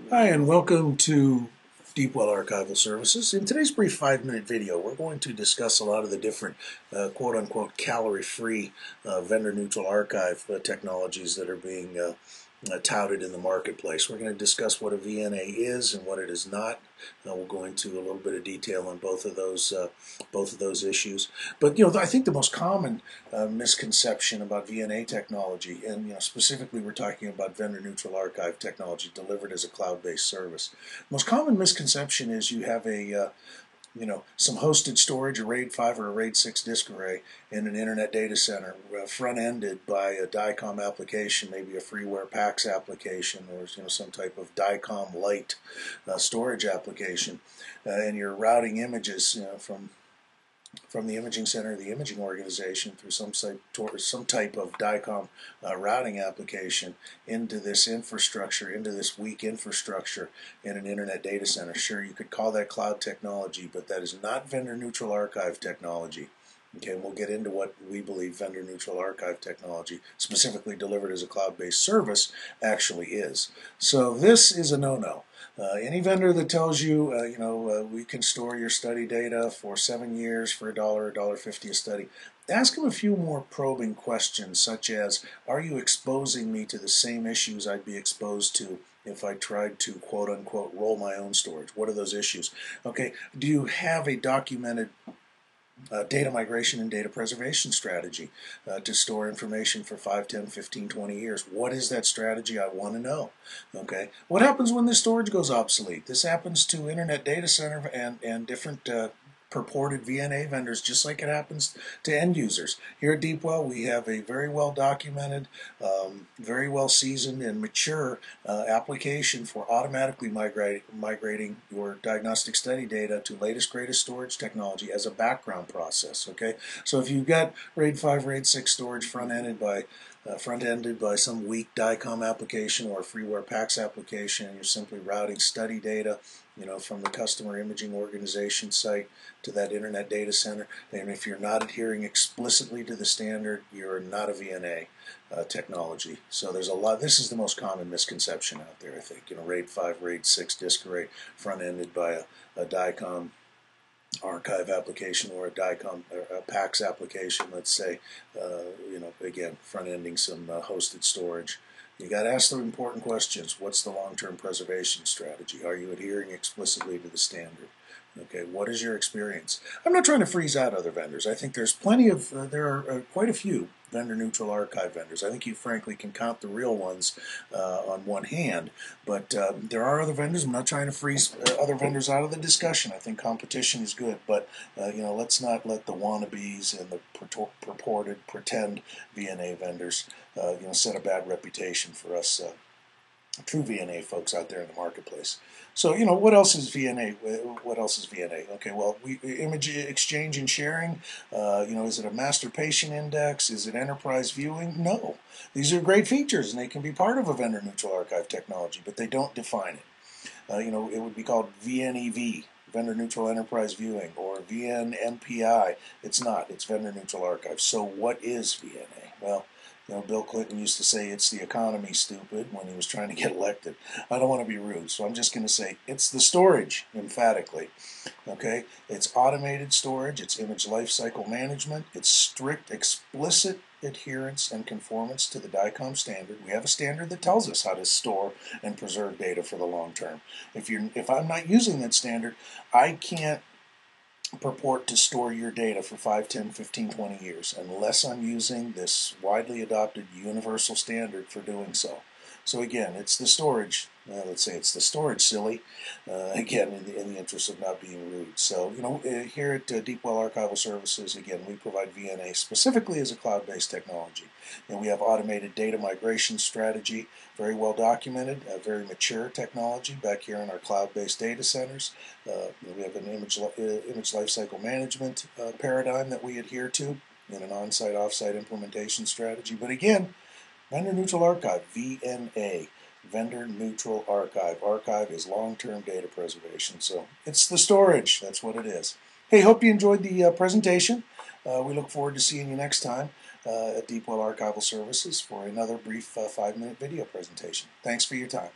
Hi, and welcome to Deepwell Archival Services. In today's brief 5-minute video, we're going to discuss a lot of the different quote-unquote calorie-free vendor-neutral archive technologies that are being touted in the marketplace. We're going to discuss what a VNA is and what it is not. We'll go into a little bit of detail on both of those issues. But I think the most common misconception about VNA technology, and specifically we're talking about vendor-neutral archive technology delivered as a cloud-based service. Most common misconception is you have some hosted storage, a RAID 5 or a RAID 6 disk array in an internet data center, front-ended by a DICOM application, maybe a freeware PAX application, or some type of DICOM light storage application, and you're routing images from the imaging center, the imaging organization, through some type of DICOM routing application into this infrastructure, into this weak infrastructure in an internet data center. Sure, you could call that cloud technology, but that is not vendor-neutral archive technology. Okay, and we'll get into what we believe vendor-neutral archive technology, specifically delivered as a cloud-based service, actually is. So this is a no-no. Any vendor that tells you, we can store your study data for 7 years for $1.50 a study, ask them a few more probing questions, such as, are you exposing me to the same issues I'd be exposed to if I tried to quote-unquote roll my own storage? What are those issues? Okay, do you have a documented data migration and data preservation strategy to store information for 5, 10, 15, 20 years. What is that strategy? I want to know. Okay. What happens when this storage goes obsolete? This happens to internet data center and different purported VNA vendors, just like it happens to end users. Here at Deepwell, we have a very well documented, very well seasoned and mature application for automatically migrating your diagnostic study data to latest greatest storage technology as a background process. Okay, so if you've got RAID 5, RAID 6 storage front-ended by some weak DICOM application or a freeware PAX application, and you're simply routing study data from the customer imaging organization site to that internet data center, and if you're not adhering explicitly to the standard, you're not a VNA technology. So there's a lot. This is the most common misconception out there, I think. RAID 5, RAID 6 disk array front-ended by a DICOM archive application or a DICOM or a PAX application, let's say, again, front-ending some hosted storage. You got to ask the important questions. What's the long-term preservation strategy? Are you adhering explicitly to the standard? Okay, what is your experience? I'm not trying to freeze out other vendors. I think there's there are quite a few vendor-neutral archive vendors. I think you frankly can count the real ones on one hand, but there are other vendors. I'm not trying to freeze other vendors out of the discussion. I think competition is good, but let's not let the wannabes and the purported pretend VNA vendors set a bad reputation for us true VNA folks out there in the marketplace. So, what else is VNA? What else is VNA? Okay, well, image exchange and sharing, is it a master patient index? Is it enterprise viewing? No. These are great features, and they can be part of a vendor-neutral archive technology, but they don't define it. It would be called VNEV, vendor-neutral enterprise viewing, or VNMPI. It's not. It's vendor-neutral archive. So what is VNA? Well, Bill Clinton used to say it's the economy, stupid, when he was trying to get elected. I don't want to be rude, so I'm just going to say it's the storage, emphatically. Okay? It's automated storage, it's image lifecycle management, it's strict, explicit adherence and conformance to the DICOM standard. We have a standard that tells us how to store and preserve data for the long term. If I'm not using that standard, I can't purport to store your data for 5, 10, 15, 20 years unless I'm using this widely adopted universal standard for doing so. So again, it's the storage. Let's say it's the storage, silly. Again, in the interest of not being rude. So, here at Deepwell Archival Services, again, we provide VNA specifically as a cloud-based technology. And we have automated data migration strategy, very well documented, very mature technology back here in our cloud-based data centers. We have an image lifecycle management paradigm that we adhere to in an on-site, off-site implementation strategy. But again, vendor-neutral archive, VNA. Vendor-neutral archive. Archive is long-term data preservation. So it's the storage. That's what it is. Hey, hope you enjoyed the presentation. We look forward to seeing you next time at Deepwell Archival Services for another brief 5-minute video presentation. Thanks for your time.